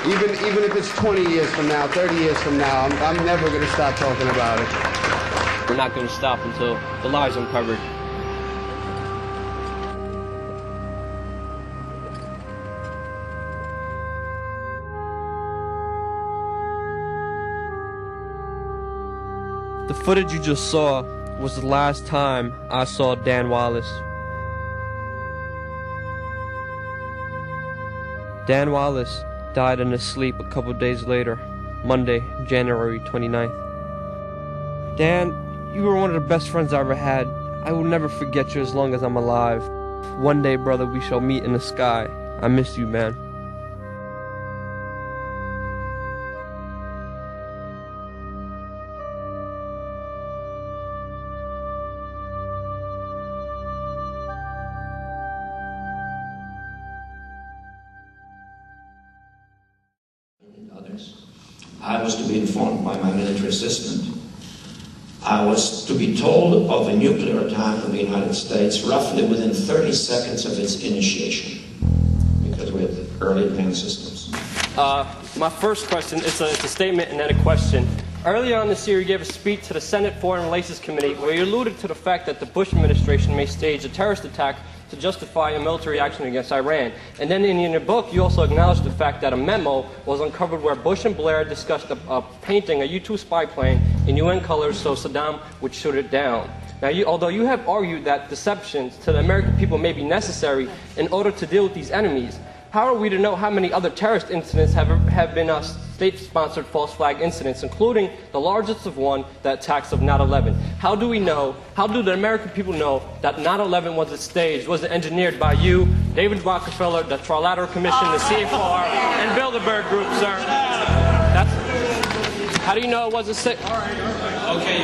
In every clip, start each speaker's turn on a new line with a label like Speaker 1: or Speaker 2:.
Speaker 1: Even if it's 20 years from now, 30 years from now, I'm never going to stop talking about it.
Speaker 2: We're not going to stop until the lie's uncovered. The footage you just saw was the last time I saw Dan Wallace. Dan Wallace died in his sleep a couple days later, Monday, January 29th. Dan, you were one of the best friends I ever had. I will never forget you as long as I'm alive. One day, brother, we shall meet in the sky. I miss you, man.
Speaker 3: I was to be informed by my military assistant. I was to be told of a nuclear attack on the United States roughly within 30 seconds of its initiation, because we had early advanced systems.
Speaker 2: My first question, it's a statement and then a question. Earlier on this year, you gave a speech to the Senate Foreign Relations Committee where you alluded to the fact that the Bush administration may stage a terrorist attack to justify a military action against Iran. And then in your book, you also acknowledged the fact that a memo was uncovered where Bush and Blair discussed painting a U-2 spy plane in UN colors so Saddam would shoot it down. Now, although you have argued that deceptions to the American people may be necessary in order to deal with these enemies, how are we to know how many other terrorist incidents have been state-sponsored false flag incidents, including the largest of one, the attacks of 9/11? How do we know, how do the American people know that 9/11 was staged, was engineered by you, David Rockefeller, the Trilateral Commission, the CFR, and Bilderberg Group, sir? How do you know it wasn't staged?
Speaker 3: Okay.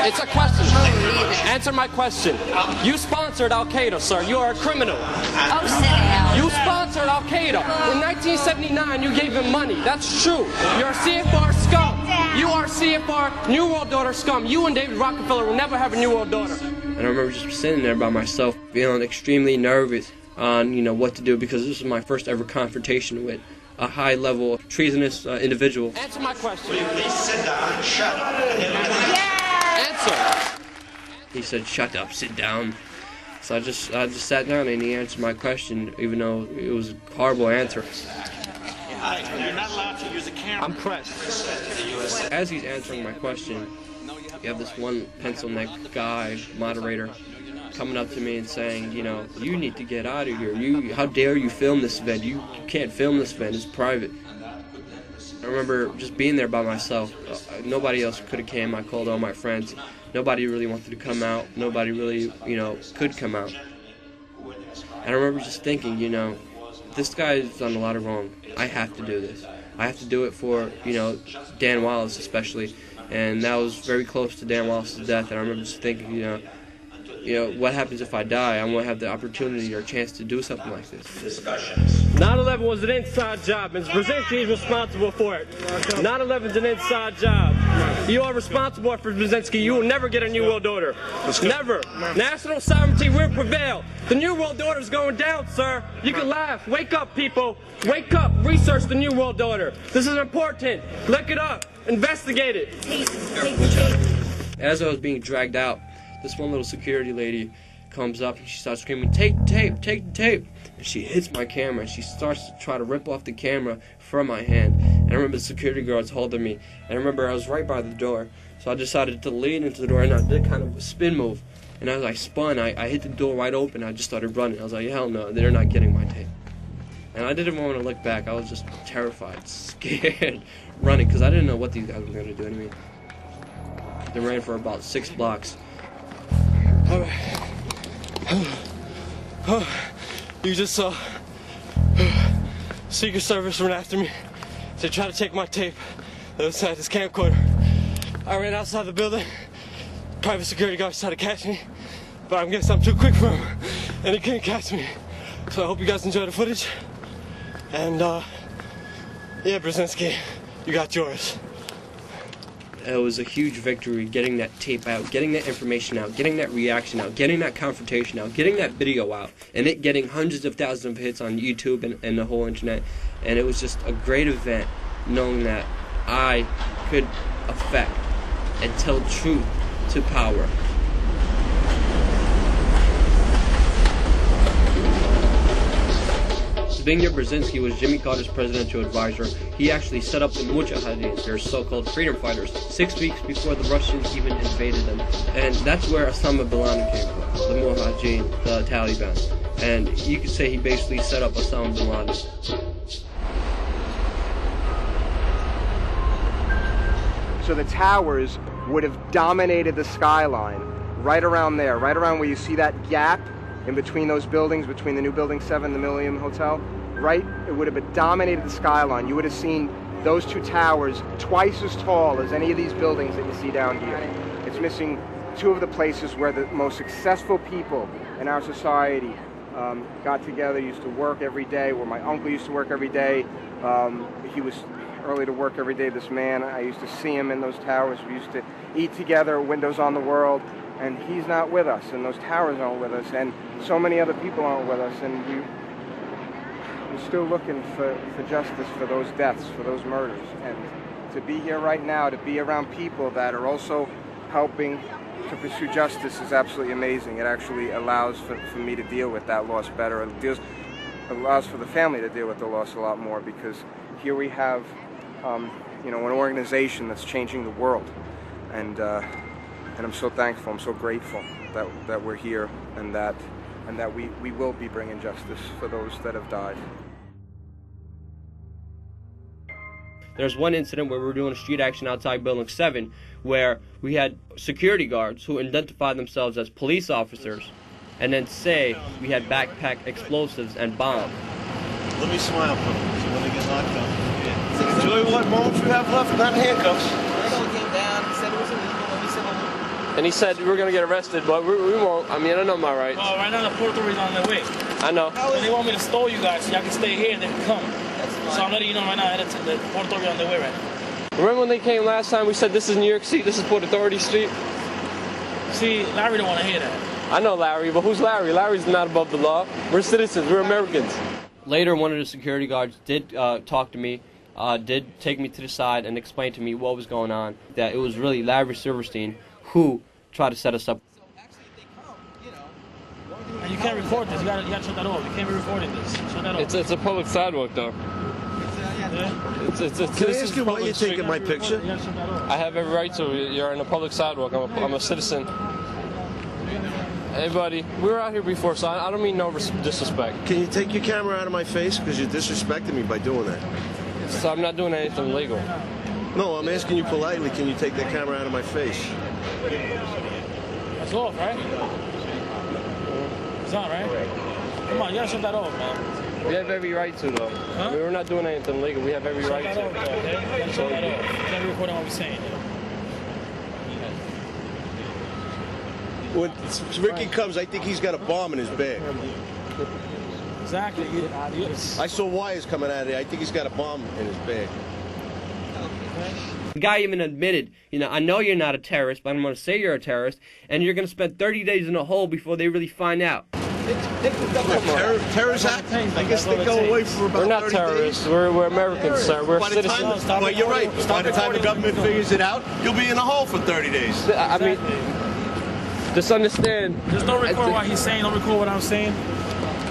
Speaker 2: It's a question. Answer my question. You sponsored Al-Qaeda, sir. You are a criminal.
Speaker 4: Oh, sit down.
Speaker 2: You sponsored Al-Qaeda. In 1979, you gave him money. That's true. You're a CFR scum. You are CFR New World Order scum. You and David Rockefeller will never have a New World Order. And I remember just sitting there by myself, feeling extremely nervous on, what to do, because this was my first ever confrontation with a high-level treasonous individual. Answer my question.
Speaker 3: Please sit down. Shut up.
Speaker 2: Answer.
Speaker 5: He said, "Shut up, sit down." So I just sat down and he answered my question, even though it was a horrible answer.
Speaker 6: You're not allowed to use a camera.
Speaker 2: I'm pressed.
Speaker 5: As he's answering my question, you have this one pencil-neck guy, moderator, coming up to me and saying, you need to get out of here. How dare you film this event? You can't film this event. It's private. I remember just being there by myself. Nobody else could have came. I called all my friends. Nobody really wanted to come out. Nobody really, could come out. And I remember just thinking, this guy's done a lot of wrong. I have to do this. I have to do it for, Dan Wallace especially. And that was very close to Dan Wallace's death. And I remember just thinking, what happens if I die? I won't have the opportunity or chance to do something like this.
Speaker 2: 9/11 was an inside job, and Brzezinski is responsible for it. 9/11 is an inside job. You are responsible for Brzezinski. You will never get a New World Order. Never. National sovereignty will prevail. The New World Order is going down, sir. You can laugh. Wake up, people. Wake up. Research the New World Order. This is important. Look it up. Investigate it.
Speaker 5: As I was being dragged out, this one little security lady comes up and she starts screaming, "Take the tape, take the tape." And she hits my camera and she starts to try to rip off the camera from my hand. And I remember the security guards holding me. And I remember I was right by the door. So I decided to lean into the door and I did kind of a spin move. And as I spun, I hit the door wide open. I just started running. I was like, hell no, they're not getting my tape. And I didn't want to look back. I was just terrified, scared, running, because I didn't know what these guys were going to do to me. They ran for about 6 blocks.
Speaker 2: You just saw Secret Service run after me. They tried to take my tape that was inside this camcorder. I ran outside the building. Private security guards tried to catch me, but I guess I'm too quick for him, and he couldn't catch me. So I hope you guys enjoy the footage. And yeah, Brzezinski, you got yours.
Speaker 5: it was a huge victory getting that tape out, getting that information out, getting that reaction out, getting that confrontation out, getting that video out, and it getting hundreds of thousands of hits on YouTube and the whole internet. And it was just a great event knowing that I could affect and tell truth to power. Zbigniew Brzezinski was Jimmy Carter's presidential advisor. He actually set up the Mujahideen, their so-called freedom fighters, 6 weeks before the Russians even invaded them. And that's where Osama bin Laden came from, the Mujahideen, the Taliban. And you could say he basically set up Osama bin Laden.
Speaker 4: So the towers would have dominated the skyline right around there, right around where you see that gap in between those buildings, between the new Building 7 and the Millennium Hotel, right? It would have dominated the skyline. You would have seen those two towers twice as tall as any of these buildings that you see down here. It's missing two of the places where the most successful people in our society got together, used to work every day, where my uncle used to work every day. He was early to work every day, this man. I used to see him in those towers. We used to eat together, windows on the world. And he's not with us, and those towers aren't with us, and so many other people aren't with us, and we're still looking for justice for those deaths, for those murders. And to be here right now, to be around people that are also helping to pursue justice is absolutely amazing. It actually allows for me to deal with that loss better. It allows for the family to deal with the loss a lot more, because here we have an organization that's changing the world. And I'm so thankful, I'm so grateful that we're here, and that we will be bringing justice for those that have died.
Speaker 5: There's one incident where we were doing a street action outside Building 7 where we had security guards who identified themselves as police officers and then say we had backpack explosives and bombs.
Speaker 7: Let me smile for them, so when they get locked up. Yeah. Enjoy what moments you have left, not handcuffs.
Speaker 8: Came down, he said it was illegal, and we said,
Speaker 2: And he said we're going to get arrested, but we won't. I mean, I know my rights.
Speaker 6: Oh, right now the Port Authority's on their way.
Speaker 2: I know.
Speaker 6: And they want me to stall you guys so y'all can stay here and they can come. So I'm letting you know right now that the Port Authority on their way right now.
Speaker 2: Remember when they came last time, we said this is New York City, this is Port Authority Street?
Speaker 6: See, Larry don't want to hear that.
Speaker 2: I know Larry, but who's Larry? Larry's not above the law. We're citizens, we're Americans.
Speaker 5: Later, one of the security guards did talk to me, did take me to the side and explain to me what was going on, that it was really Larry Silverstein who tried to set us up.
Speaker 6: And you can't record this. You gotta shut that off. You can't be recording this. Shut that off.
Speaker 2: It's a public sidewalk, though.
Speaker 6: Yeah?
Speaker 7: Can I ask you why you're taking my picture?
Speaker 6: You gotta shut that off.
Speaker 2: I have every right to. You're in a public sidewalk. I'm a citizen. Hey, buddy, we were out here before, so I don't mean no disrespect.
Speaker 7: Can you take your camera out of my face? Because you're disrespecting me by doing that.
Speaker 2: So I'm not doing anything illegal.
Speaker 7: No, I'm asking you politely, can you take that camera out of my face?
Speaker 6: That's off, right? It's on, right? Come on, you gotta shut that off, man.
Speaker 2: We have every right to, though.
Speaker 6: Huh?
Speaker 2: We're not doing anything illegal. We have every right
Speaker 6: Shut
Speaker 2: to.
Speaker 6: that off, though, okay? You gotta shut that off. You can't be recording what we're saying.
Speaker 7: When Ricky comes, I think he's got a bomb in his bag.
Speaker 6: Exactly.
Speaker 7: I saw wires coming out of there. I think he's got a bomb in his bag.
Speaker 5: The guy even admitted, I know you're not a terrorist, but I'm going to say you're a terrorist, and you're going to spend 30 days in a hole before they really find out.
Speaker 7: Terrorist act? I guess they go away for about 30 days.
Speaker 2: We're not terrorists. We're Americans, sir. We're citizens.
Speaker 7: Well, you're right. By the time the government figures it out, you'll be in a hole for 30 days.
Speaker 2: I mean, just understand.
Speaker 6: Just don't record what he's saying. Don't record what I'm saying.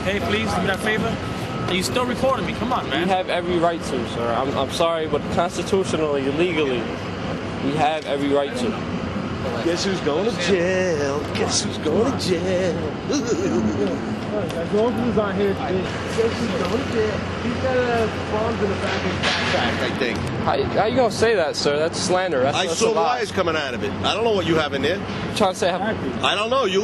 Speaker 6: Hey, please, do me that favor. And you still recording me. Come on, man.
Speaker 2: We have every right to, sir. I'm sorry, but constitutionally, legally, we have every right to.
Speaker 7: Guess who's going to jail? Guess who's going to jail?
Speaker 4: As long as he's on here, guess who's going to jail? He's got bombs in the back of his backpack,
Speaker 7: I think.
Speaker 2: How you gonna say that, sir? That's slander.
Speaker 7: I saw wires coming out of it. I don't know what you have in there.
Speaker 2: You're trying to say
Speaker 7: I don't know. You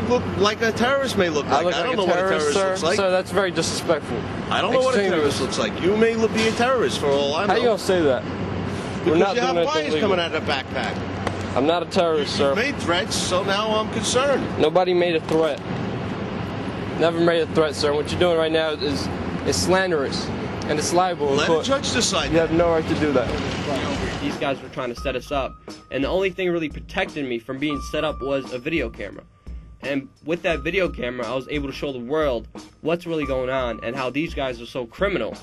Speaker 7: look like a terrorist may look like.
Speaker 2: I
Speaker 7: don't know what a terrorist
Speaker 2: sir.
Speaker 7: looks like.
Speaker 2: Sir, that's very disrespectful.
Speaker 7: I don't know what a terrorist looks like. You may be a terrorist for all I know.
Speaker 2: How you gonna say that?
Speaker 7: Because
Speaker 2: We're not
Speaker 7: you
Speaker 2: doing
Speaker 7: have wires
Speaker 2: anything
Speaker 7: coming
Speaker 2: legal.
Speaker 7: out of the backpack.
Speaker 2: I'm not a terrorist, sir.
Speaker 7: You made threats, so now I'm concerned.
Speaker 2: Nobody made a threat. Never made a threat, sir. What you're doing right now is slanderous. and it's liable.
Speaker 7: Let a judge decide.
Speaker 1: You have no right to do that.
Speaker 5: These guys were trying to set us up, and the only thing really protecting me from being set up was a video camera. And with that video camera, I was able to show the world what's really going on and how these guys are so criminal